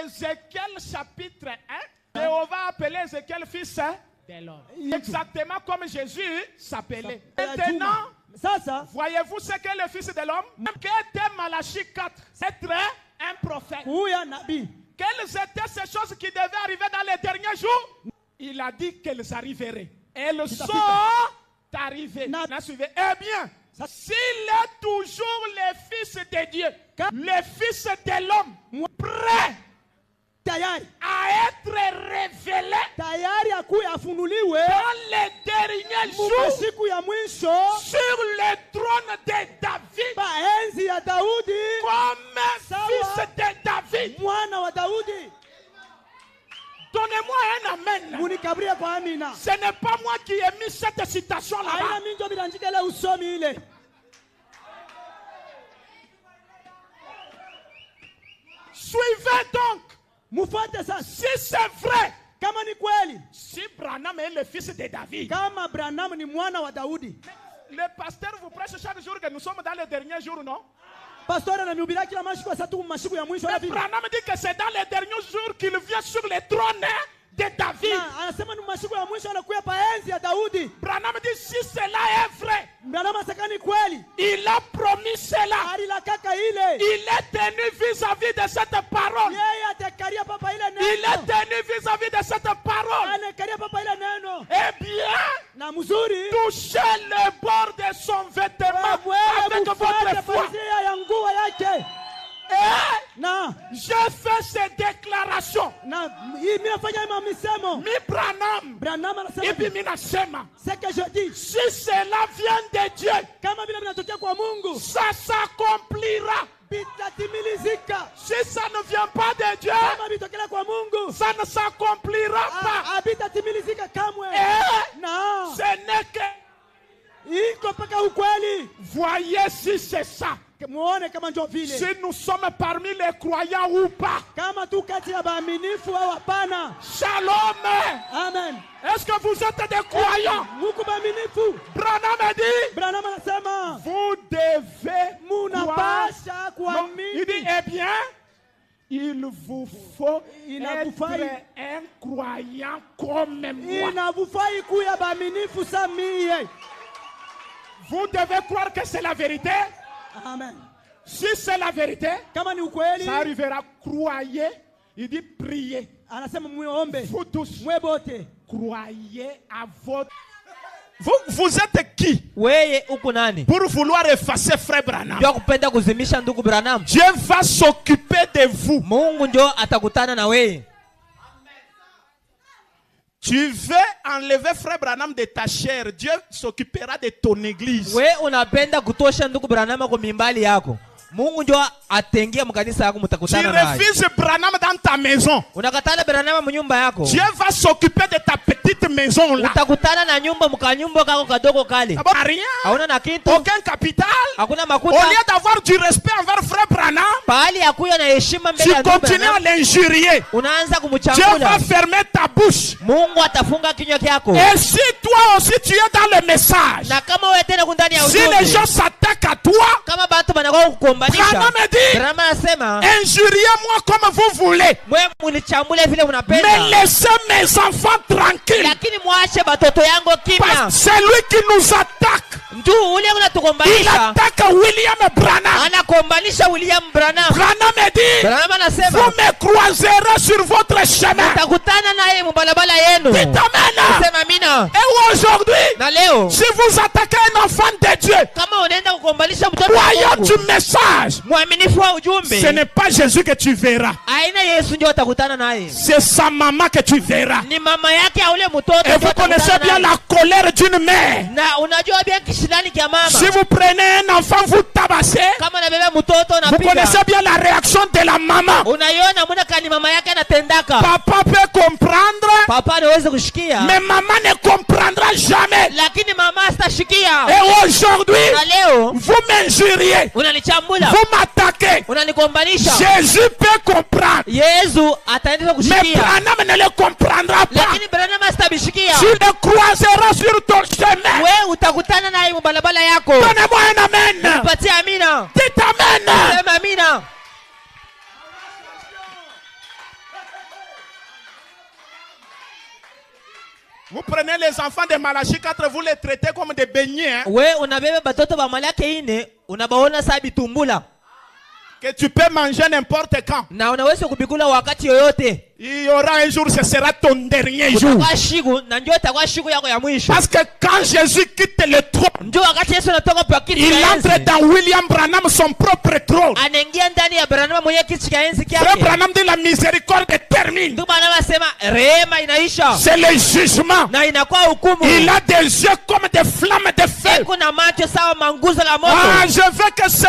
Ézéchiel chapitre 1, Jéhovah a appelé Ézéchiel fils de l'homme. Exactement comme Jésus s'appelait. Maintenant, voyez-vous ce qu'est le fils de l'homme? Qu'était Malachie 4? C'est un prophète. Quelles étaient ces choses qui devaient arriver dans les derniers jours? Il a dit qu'elles arriveraient. Elles sont arrivées. Eh bien, s'il est toujours le fils de Dieu, le fils de l'homme, prêt à être révélé dans les derniers jours sur le trône de David comme fils de David. Donnez-moi un amen. Ce n'est pas moi qui ai mis cette citation là-bas. Suivez donc. Si c'est vrai, si Branham est le fils de David, le pasteur vous prêche chaque jour que nous sommes dans les derniers jours, non? Mais Branham dit que c'est dans les derniers jours qu'il vient sur le trône de David. Branham dit si cela est vrai, il a promis cela. Il est tenu vis-à-vis de cette parole. Il est tenu vis-à-vis de cette parole. Eh bien, touchez le bord de son vêtement avec votre foi. Je fais ces déclarations. Et puis ce que je dis, si cela vient de Dieu, ça s'accomplira. Si ça ne vient pas de Dieu, ça ne s'accomplira pas. Ce n'est que... Voyez si c'est ça. Si nous sommes parmi les croyants ou pas. Shalom. Amen. Est-ce que vous êtes des croyants? Branham a dit, vous devez croire. Il dit, eh bien, il vous faut être un croyant comme moi. Vous devez croire que c'est la vérité. Amen. Si c'est la vérité, ça arrivera. Croyez. Il dit priez. Vous tous, croyez à votre... Vous êtes qui pour vouloir effacer frère Branham? Dieu va s'occuper de vous. Tu veux enlever frère Branham de ta chair, Dieu s'occupera de ton église. Tu refuses Branham dans ta maison, Dieu va s'occuper de ta petite maison là. Rien, aucun capital. Au lieu d'avoir du respect envers frère Branham, tu continues à l'injurier. Dieu va fermer ta bouche. Et si toi aussi tu es dans le message, si les gens s'attaquent à toi, Branham dit, injuriez-moi comme vous voulez, mais laissez mes enfants tranquilles. C'est lui qui nous attaque. Il attaque William Branham. Branham dit, vous me croiserez sur votre chemin. Dites amen. Et aujourd'hui, si vous attaquez un enfant de Dieu, croyant du message, ce n'est pas Jésus que tu verras, c'est sa maman que tu verras. Et vous connaissez bien la colère d'une mère. Si vous prenez un enfant, vous tabassez, vous connaissez bien la réaction de la maman. Papa peut comprendre, mais maman ne comprendra jamais. Et aujourd'hui, vous m'injuriez, vous m'attaquez. Jésus peut comprendre, mais Branham ne le comprendra pas. Tu le croiseras sur ton chemin. Donnez-moi un amen. Dites amen. Vous prenez les enfants de Malachie 4, vous les traitez comme des beignets. Que tu peux manger n'importe quand. Il y aura un jour, ce sera ton dernier jour. Parce que quand Jésus quitte le trône, il entre dans William Branham, son propre trône. Frère Branham dit la miséricorde termine. C'est le jugement. Il a des yeux comme des flammes de feu. Ah, je veux que ce